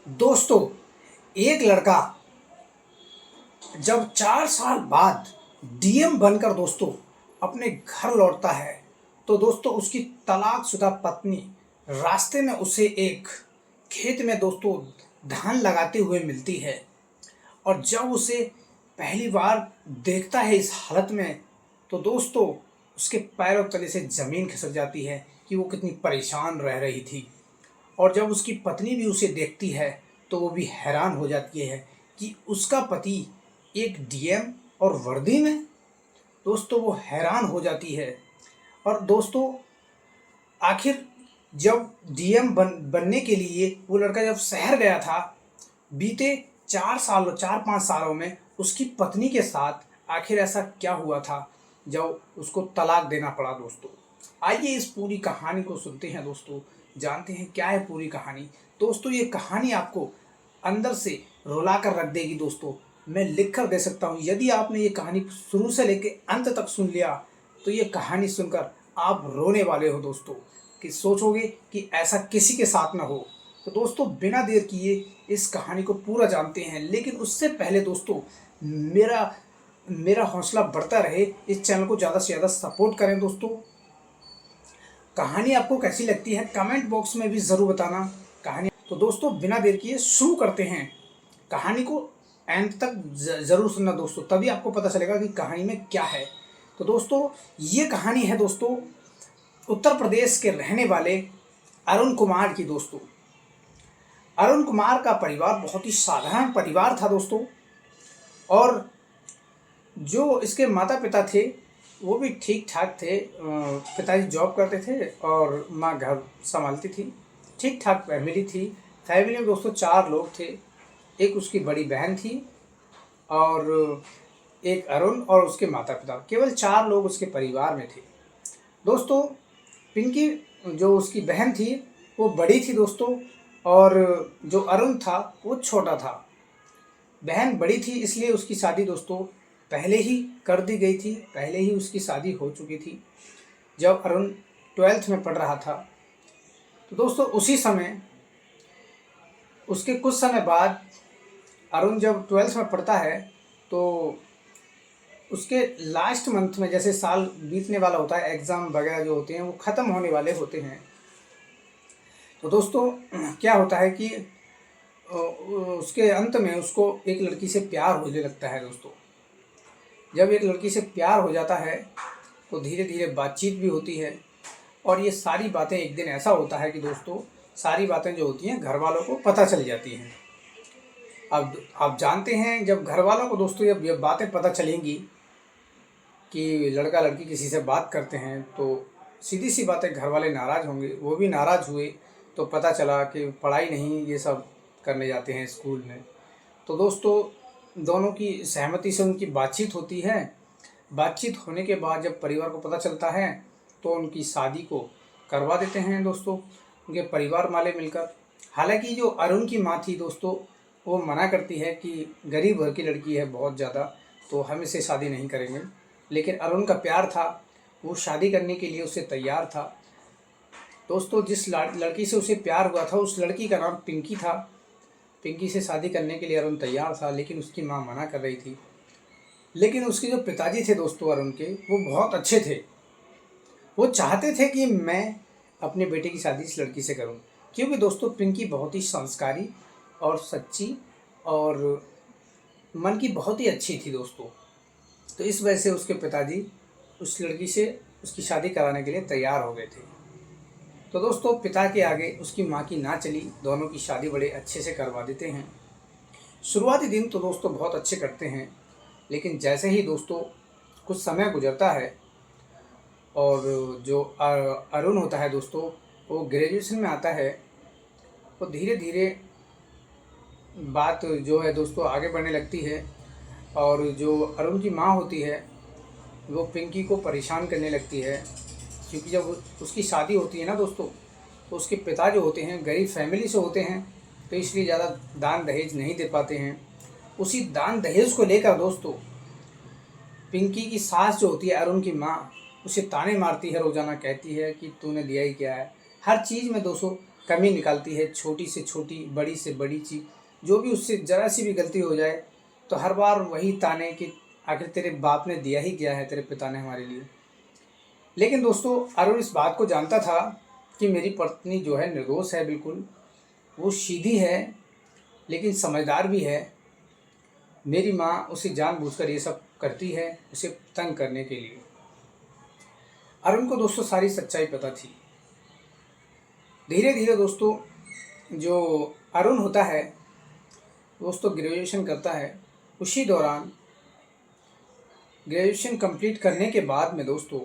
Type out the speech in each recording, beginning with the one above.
दोस्तों, एक लड़का जब 4 साल बाद डीएम बनकर दोस्तों अपने घर लौटता है, तो दोस्तों उसकी तलाकशुदा पत्नी रास्ते में उसे एक खेत में दोस्तों धान लगाते हुए मिलती है। और जब उसे पहली बार देखता है इस हालत में, तो दोस्तों उसके पैरों तले से ज़मीन खिसक जाती है कि वो कितनी परेशान रह रही थी। और जब उसकी पत्नी भी उसे देखती है, तो वो भी हैरान हो जाती है कि उसका पति एक डीएम और वर्दी में। दोस्तों वो हैरान हो जाती है। और दोस्तों आखिर जब डीएम बनने के लिए वो लड़का जब शहर गया था, बीते 4-5 सालों में उसकी पत्नी के साथ आखिर ऐसा क्या हुआ था जब उसको तलाक देना पड़ा। दोस्तों आइए इस पूरी कहानी को सुनते हैं दोस्तों, जानते हैं क्या है पूरी कहानी। दोस्तों ये कहानी आपको अंदर से रुला कर रख देगी। दोस्तों मैं लिख कर दे सकता हूँ, यदि आपने ये कहानी शुरू से लेकर अंत तक सुन लिया तो ये कहानी सुनकर आप रोने वाले हो दोस्तों, कि सोचोगे कि ऐसा किसी के साथ ना हो। तो दोस्तों बिना देर किए इस कहानी को पूरा जानते हैं, लेकिन उससे पहले दोस्तों मेरा हौसला बढ़ता रहे, इस चैनल को ज़्यादा से ज़्यादा सपोर्ट करें। दोस्तों कहानी आपको कैसी लगती है कमेंट बॉक्स में भी ज़रूर बताना। कहानी तो दोस्तों बिना देर किए शुरू करते हैं। कहानी को एंड तक ज़रूर सुनना दोस्तों, तभी आपको पता चलेगा कि कहानी में क्या है। तो दोस्तों ये कहानी है दोस्तों उत्तर प्रदेश के रहने वाले अरुण कुमार की। दोस्तों अरुण कुमार का परिवार बहुत ही साधारण परिवार था दोस्तों, और जो इसके माता पिता थे वो भी ठीक ठाक थे। पिताजी जॉब करते थे और माँ घर संभालती थी। ठीक ठाक फैमिली थी। फैमिली में दोस्तों 4 लोग थे। एक उसकी बड़ी बहन थी और एक अरुण और उसके माता पिता, केवल 4 लोग उसके परिवार में थे। दोस्तों पिंकी जो उसकी बहन थी वो बड़ी थी दोस्तों, और जो अरुण था वो छोटा था। बहन बड़ी थी इसलिए उसकी शादी दोस्तों पहले ही कर दी गई थी, पहले ही उसकी शादी हो चुकी थी जब अरुण 12th में पढ़ रहा था। तो दोस्तों उसी समय उसके कुछ समय बाद अरुण जब 12th में पढ़ता है, तो उसके लास्ट मंथ में, जैसे साल बीतने वाला होता है, एग्ज़ाम वगैरह जो होते हैं वो ख़त्म होने वाले होते हैं, तो दोस्तों क्या होता है कि उसके अंत में उसको एक लड़की से प्यार होने लगता है। दोस्तों जब एक लड़की से प्यार हो जाता है तो धीरे धीरे बातचीत भी होती है, और ये सारी बातें एक दिन ऐसा होता है कि दोस्तों सारी बातें जो होती हैं घर वालों को पता चल जाती हैं। अब आप जानते हैं जब घर वालों को दोस्तों जब ये बातें पता चलेंगी कि लड़का लड़की किसी से बात करते हैं, तो सीधी सी बातें घर वाले नाराज़ होंगे। वो भी नाराज़ हुए तो पता चला कि पढ़ाई नहीं ये सब करने जाते हैं स्कूल में। तो दोस्तों दोनों की सहमति से उनकी बातचीत होती है। बातचीत होने के बाद जब परिवार को पता चलता है तो उनकी शादी को करवा देते हैं दोस्तों, उनके परिवार वाले मिलकर। हालांकि जो अरुण की माँ थी दोस्तों वो मना करती है कि गरीब घर की लड़की है बहुत ज़्यादा, तो हम इससे शादी नहीं करेंगे। लेकिन अरुण का प्यार था, वो शादी करने के लिए उससे तैयार था। दोस्तों जिस लड़की से उसे प्यार हुआ था उस लड़की का नाम पिंकी था। पिंकी से शादी करने के लिए अरुण तैयार था, लेकिन उसकी माँ मना कर रही थी। लेकिन उसके जो पिताजी थे दोस्तों अरुण के, वो बहुत अच्छे थे। वो चाहते थे कि मैं अपने बेटे की शादी इस लड़की से करूं, क्योंकि दोस्तों पिंकी बहुत ही संस्कारी और सच्ची और मन की बहुत ही अच्छी थी दोस्तों। तो इस वजह से उसके पिताजी उस लड़की से उसकी शादी कराने के लिए तैयार हो गए थे। तो दोस्तों पिता के आगे उसकी माँ की ना चली, दोनों की शादी बड़े अच्छे से करवा देते हैं। शुरुआती दिन तो दोस्तों बहुत अच्छे कटते हैं, लेकिन जैसे ही दोस्तों कुछ समय गुजरता है और जो अरुण होता है दोस्तों वो ग्रेजुएशन में आता है, तो धीरे धीरे बात जो है दोस्तों आगे बढ़ने लगती है। और जो अरुण की माँ होती है वो पिंकी को परेशान करने लगती है, क्योंकि जब उसकी शादी होती है ना दोस्तों, तो उसके पिता जो होते हैं गरीब फैमिली से होते हैं, तो इसलिए ज़्यादा दान दहेज नहीं दे पाते हैं। उसी दान दहेज को लेकर दोस्तों पिंकी की सास जो होती है अरुण की माँ उसे ताने मारती है रोज़ाना, कहती है कि तूने दिया ही क्या है। हर चीज़ में दोस्तों कमी निकालती है, छोटी से छोटी, बड़ी से बड़ी चीज़, जो भी उससे ज़रा सी भी गलती हो जाए तो हर बार वही ताने कि आखिर तेरे बाप ने दिया ही क्या है, तेरे पिता ने हमारे लिए। लेकिन दोस्तों अरुण इस बात को जानता था कि मेरी पत्नी जो है निर्दोष है, बिल्कुल वो सीधी है लेकिन समझदार भी है। मेरी माँ उसे जानबूझकर ये सब करती है, उसे तंग करने के लिए। अरुण को दोस्तों सारी सच्चाई पता थी। धीरे धीरे दोस्तों जो अरुण होता है दोस्तों ग्रेजुएशन करता है। उसी दौरान ग्रेजुएशन कंप्लीट करने के बाद में दोस्तों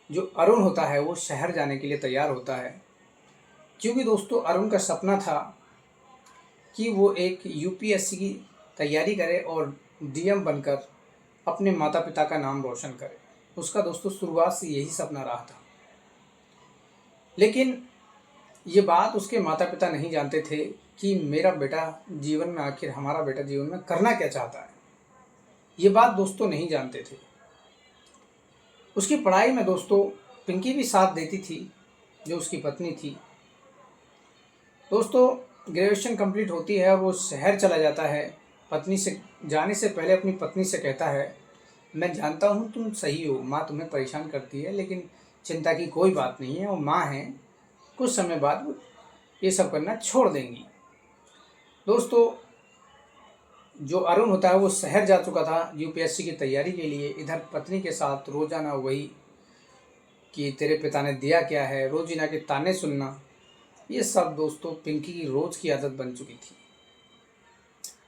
जो अरुण होता है वो शहर जाने के लिए तैयार होता है, क्योंकि दोस्तों अरुण का सपना था कि वो एक यूपीएससी की तैयारी करे और डीएम बनकर अपने माता पिता का नाम रोशन करे। उसका दोस्तों शुरुआत से यही सपना रहा था। लेकिन ये बात उसके माता पिता नहीं जानते थे कि मेरा बेटा जीवन में, आखिर हमारा बेटा जीवन में करना क्या चाहता है। ये बात दोस्तों नहीं जानते थे। उसकी पढ़ाई में दोस्तों पिंकी भी साथ देती थी, जो उसकी पत्नी थी। दोस्तों ग्रेजुएशन कंप्लीट होती है और वो शहर चला जाता है। पत्नी से जाने से पहले अपनी पत्नी से कहता है, मैं जानता हूँ तुम सही हो, माँ तुम्हें परेशान करती है, लेकिन चिंता की कोई बात नहीं है, वो माँ हैं, कुछ समय बाद ये सब करना छोड़ देंगी। दोस्तों जो अरुण होता है वो शहर जा चुका था यूपीएससी की तैयारी के लिए। इधर पत्नी के साथ रोजाना वही कि तेरे पिता ने दिया क्या है, रोजीना के ताने सुनना, ये सब दोस्तों पिंकी की रोज़ की आदत बन चुकी थी।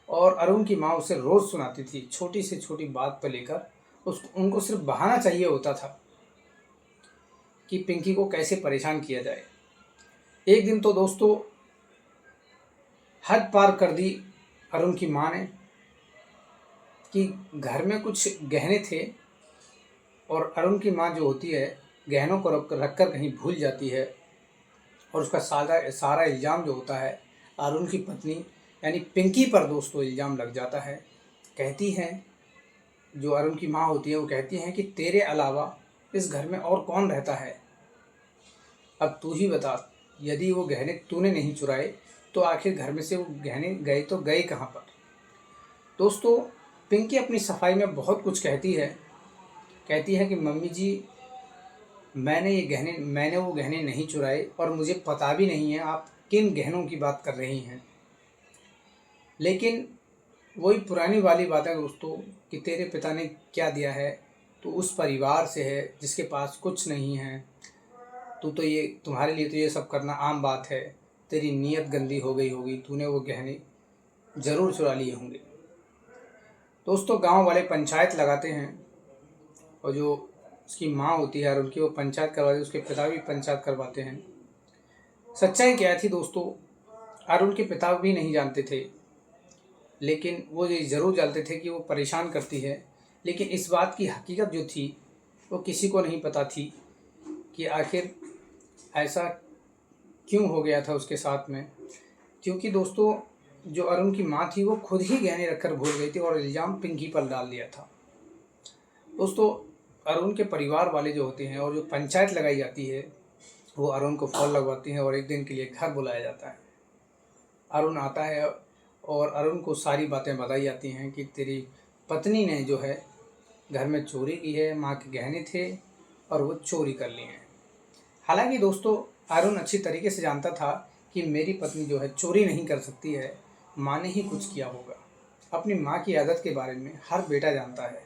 और अरुण की माँ उसे रोज़ सुनाती थी, छोटी से छोटी बात पर लेकर उनको सिर्फ बहाना चाहिए होता था कि पिंकी को कैसे परेशान किया जाए। एक दिन तो दोस्तों हद पार कर दी अरुण की माँ ने कि घर में कुछ गहने थे और अरुण की माँ जो होती है गहनों को रख कर कहीं भूल जाती है, और उसका सारा इल्ज़ाम जो होता है अरुण की पत्नी यानी पिंकी पर दोस्तों इल्ज़ाम लग जाता है। कहती हैं, जो अरुण की माँ होती है वो कहती हैं कि तेरे अलावा इस घर में और कौन रहता है, अब तू ही बता, यदि वो गहने तूने नहीं चुराए तो आखिर घर में से वो गहने गए तो गए कहाँ पर। दोस्तों पिंकी अपनी सफाई में बहुत कुछ कहती है कि मम्मी जी मैंने वो गहने नहीं चुराए और मुझे पता भी नहीं है आप किन गहनों की बात कर रही हैं। लेकिन वही पुरानी वाली बात है दोस्तों कि तेरे पिता ने क्या दिया है, तो उस परिवार से है जिसके पास कुछ नहीं है, तुम्हारे लिए तो ये सब करना आम बात है, तेरी नीयत गंदी हो गई होगी, तूने वो गहने ज़रूर चुरा लिए होंगे। दोस्तों गांव वाले पंचायत लगाते हैं और जो उसकी माँ होती है और उनकी वो पंचायत करवाती है, उसके पिता भी पंचायत करवाते हैं। सच्चाई क्या थी दोस्तों, अरुण के पिता भी नहीं जानते थे, लेकिन वो ये ज़रूर जानते थे कि वो परेशान करती है। लेकिन इस बात की हकीकत जो थी वो किसी को नहीं पता थी कि आखिर ऐसा क्यों हो गया था उसके साथ में। क्योंकि दोस्तों जो अरुण की माँ थी वो खुद ही गहने रखकर भूल गई थी और इल्ज़ाम पिंकी पर डाल दिया था। दोस्तों अरुण के परिवार वाले जो होते हैं और जो पंचायत लगाई जाती है वो अरुण को फॉल लगवाती हैं और एक दिन के लिए घर बुलाया जाता है। अरुण आता है और अरुण को सारी बातें बताई जाती हैं कि तेरी पत्नी ने जो है घर में चोरी की है, माँ के गहने थे और वो चोरी कर लिए हैं। हालांकि दोस्तों अरुण अच्छी तरीके से जानता था कि मेरी पत्नी जो है चोरी नहीं कर सकती है, माँ ने ही कुछ किया होगा। अपनी माँ की आदत के बारे में हर बेटा जानता है,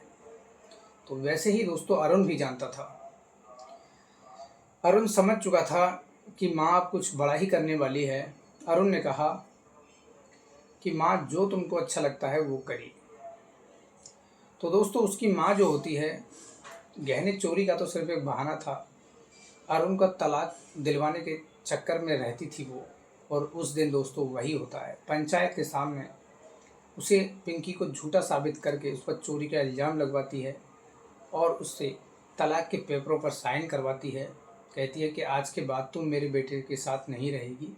तो वैसे ही दोस्तों अरुण भी जानता था। अरुण समझ चुका था कि माँ अब कुछ बड़ा ही करने वाली है। अरुण ने कहा कि माँ जो तुमको अच्छा लगता है वो करिए। तो दोस्तों उसकी माँ जो होती है, गहने चोरी का तो सिर्फ एक बहाना था, अरुण का तलाक दिलवाने के चक्कर में रहती थी वो। और उस दिन दोस्तों वही होता है, पंचायत के सामने उसे पिंकी को झूठा साबित करके उस पर चोरी का इल्ज़ाम लगवाती है और उससे तलाक के पेपरों पर साइन करवाती है। कहती है कि आज के बाद तुम मेरे बेटे के साथ नहीं रहेगी,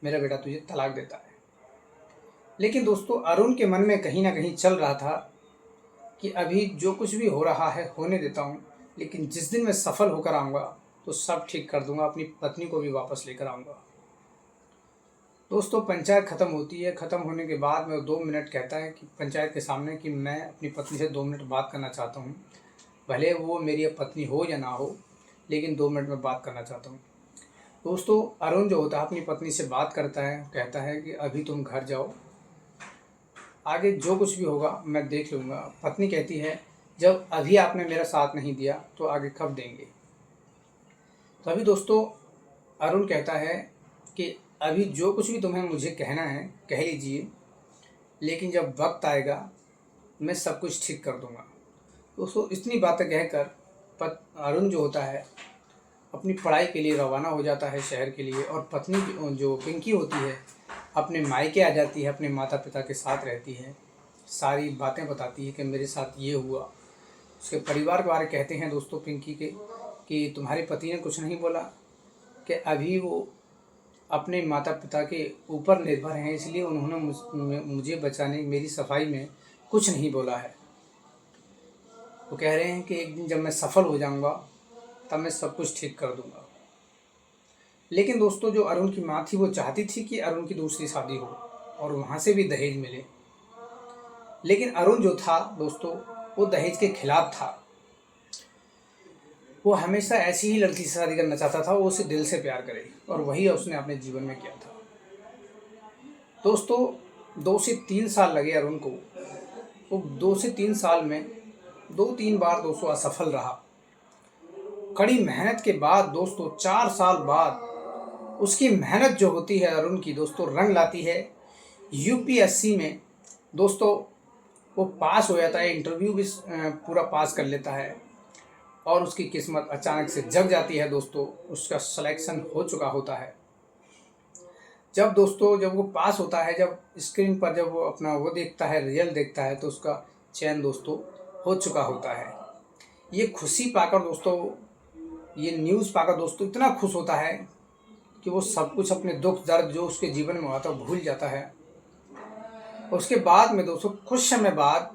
मेरा बेटा तुझे तलाक देता है। लेकिन दोस्तों अरुण के मन में कहीं ना कहीं चल रहा था कि अभी जो कुछ भी हो रहा है होने देता हूँ, लेकिन जिस दिन मैं सफल होकर आऊँगा तो सब ठीक कर दूंगा, अपनी पत्नी को भी वापस लेकर आऊँगा। दोस्तों पंचायत ख़त्म होती है, ख़त्म होने के बाद में 2 मिनट कहता है कि पंचायत के सामने कि मैं अपनी पत्नी से 2 मिनट बात करना चाहता हूँ। भले वो मेरी पत्नी हो या ना हो, लेकिन 2 मिनट में बात करना चाहता हूँ। दोस्तों अरुण जो होता है अपनी पत्नी से बात करता है, कहता है कि अभी तुम घर जाओ, आगे जो कुछ भी होगा मैं देख लूँगा। पत्नी कहती है जब अभी आपने मेरा साथ नहीं दिया तो आगे कब देंगे। तभी दोस्तों अरुण कहता है कि अभी जो कुछ भी तुम्हें मुझे कहना है कह लीजिए, लेकिन जब वक्त आएगा मैं सब कुछ ठीक कर दूंगा। दोस्तों इतनी बातें कहकर अरुण जो होता है अपनी पढ़ाई के लिए रवाना हो जाता है शहर के लिए, और पत्नी जो पिंकी होती है अपने मायके आ जाती है, अपने माता पिता के साथ रहती है, सारी बातें बताती है कि मेरे साथ ये हुआ। उसके परिवार के बारे कहते हैं दोस्तों पिंकी के कि तुम्हारे पति ने कुछ नहीं बोला, कि अभी वो अपने माता पिता के ऊपर निर्भर हैं, इसलिए उन्होंने मुझे बचाने, मेरी सफाई में कुछ नहीं बोला है। वो कह रहे हैं कि एक दिन जब मैं सफल हो जाऊंगा तब मैं सब कुछ ठीक कर दूंगा। लेकिन दोस्तों जो अरुण की माँ थी वो चाहती थी कि अरुण की दूसरी शादी हो और वहाँ से भी दहेज मिले, लेकिन अरुण जो था दोस्तों वो दहेज के खिलाफ था। वो हमेशा ऐसी ही लड़की से शादी करना चाहता था, वो उसे दिल से प्यार करे, और वही उसने अपने जीवन में किया था। दोस्तों 2 से 3 साल लगे अरुण को। वो 2 से 3 साल में 2-3 बार दोस्तों असफल रहा। कड़ी मेहनत के बाद दोस्तों 4 साल बाद उसकी मेहनत जो होती है अरुण की दोस्तों रंग लाती है। यूपीएससी में दोस्तों वो पास हो जाता है, इंटरव्यू भी पूरा पास कर लेता है, और उसकी किस्मत अचानक से जग जाती है दोस्तों, उसका सिलेक्शन हो चुका होता है। जब वो पास होता है, जब स्क्रीन पर जब वो अपना वो देखता है, रिजल्ट देखता है, तो उसका चयन दोस्तों हो चुका होता है। ये खुशी पाकर दोस्तों, ये न्यूज़ पाकर दोस्तों इतना खुश होता है कि वो सब कुछ अपने दुख दर्द जो उसके जीवन में हुआ था भूल जाता है। उसके बाद में दोस्तों कुछ समय बाद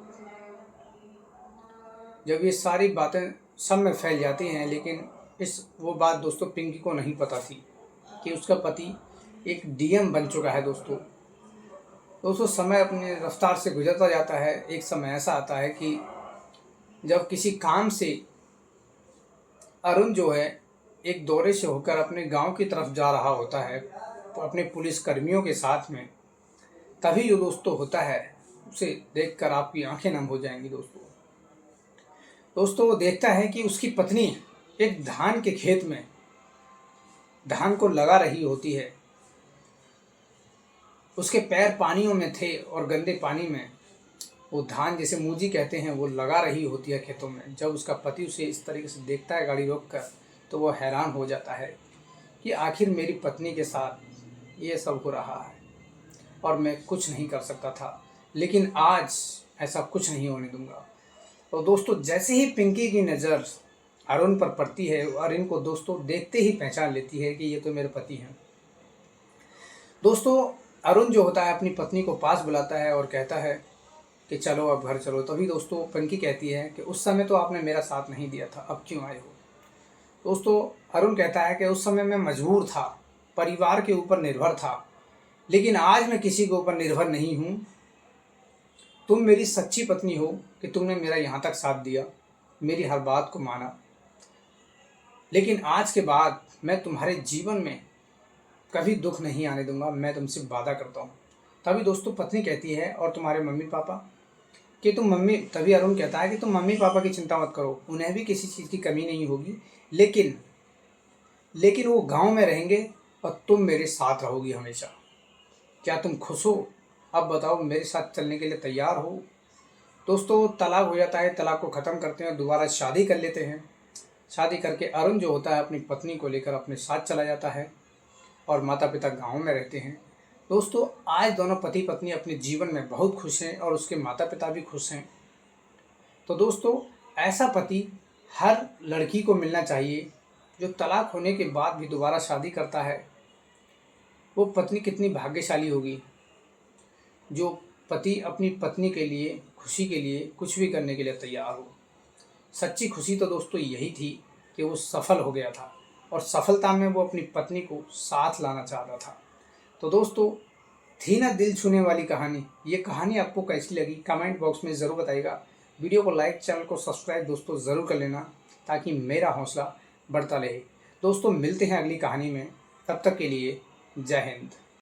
जब ये सारी बातें सब में फैल जाती हैं, लेकिन वो बात दोस्तों पिंकी को नहीं पता थी कि उसका पति एक डीएम बन चुका है। दोस्तों समय अपनी रफ्तार से गुजरता जाता है। एक समय ऐसा आता है कि जब किसी काम से अरुण जो है एक दौरे से होकर अपने गांव की तरफ जा रहा होता है, तो अपने पुलिस कर्मियों के साथ में, तभी जो दोस्तों होता है उसे देखकर आपकी आंखें नम हो जाएंगी। दोस्तों वो देखता है कि उसकी पत्नी एक धान के खेत में धान को लगा रही होती है। उसके पैर पानियों में थे और गंदे पानी में वो धान, जैसे मूजी कहते हैं, वो लगा रही होती है खेतों में। जब उसका पति उसे इस तरीके से देखता है गाड़ी रोककर, तो वो हैरान हो जाता है कि आखिर मेरी पत्नी के साथ ये सब हो रहा है और मैं कुछ नहीं कर सकता था, लेकिन आज ऐसा कुछ नहीं होने दूंगा। तो दोस्तों जैसे ही पिंकी की नज़र अरुण पर पड़ती है, अरुण को दोस्तों देखते ही पहचान लेती है कि ये तो मेरे पति हैं। दोस्तों अरुण जो होता है अपनी पत्नी को पास बुलाता है और कहता है कि चलो अब घर चलो। तभी दोस्तों पिंकी कहती है कि उस समय तो आपने मेरा साथ नहीं दिया था, अब क्यों आए हो। दोस्तों अरुण कहता है कि उस समय मैं मजबूर था, परिवार के ऊपर निर्भर था, लेकिन आज मैं किसी के ऊपर निर्भर नहीं हूँ। तुम मेरी सच्ची पत्नी हो कि तुमने मेरा यहाँ तक साथ दिया, मेरी हर बात को माना, लेकिन आज के बाद मैं तुम्हारे जीवन में कभी दुख नहीं आने दूंगा, मैं तुमसे वादा करता हूँ। तभी दोस्तों पत्नी कहती है और तुम्हारे मम्मी पापा, कि तुम मम्मी, तभी अरुण कहता है कि तुम मम्मी पापा की चिंता मत करो, उन्हें भी किसी चीज़ की कमी नहीं होगी, लेकिन वो गांव में रहेंगे और तुम मेरे साथ रहोगी हमेशा। क्या तुम खुश हो? अब बताओ, मेरे साथ चलने के लिए तैयार हो? दोस्तों तलाक हो जाता है, तलाक को ख़त्म करते हैं, दोबारा शादी कर लेते हैं। शादी करके अरुण जो होता है अपनी पत्नी को लेकर अपने साथ चला जाता है और माता पिता गांव में रहते हैं। दोस्तों आज दोनों पति पत्नी अपने जीवन में बहुत खुश हैं और उसके माता पिता भी खुश हैं। तो दोस्तों ऐसा पति हर लड़की को मिलना चाहिए जो तलाक होने के बाद भी दोबारा शादी करता है। वो पत्नी कितनी भाग्यशाली होगी जो पति अपनी पत्नी के लिए, खुशी के लिए कुछ भी करने के लिए तैयार हो। सच्ची खुशी तो दोस्तों यही थी कि वो सफल हो गया था और सफलता में वो अपनी पत्नी को साथ लाना चाहता था। तो दोस्तों, थी ना दिल छूने वाली कहानी। ये कहानी आपको कैसी लगी कमेंट बॉक्स में ज़रूर बताइएगा। वीडियो को लाइक, चैनल को सब्सक्राइब दोस्तों ज़रूर कर लेना ताकि मेरा हौसला बढ़ता रहे। दोस्तों, मिलते हैं अगली कहानी में, तब तक के लिए जय हिंद।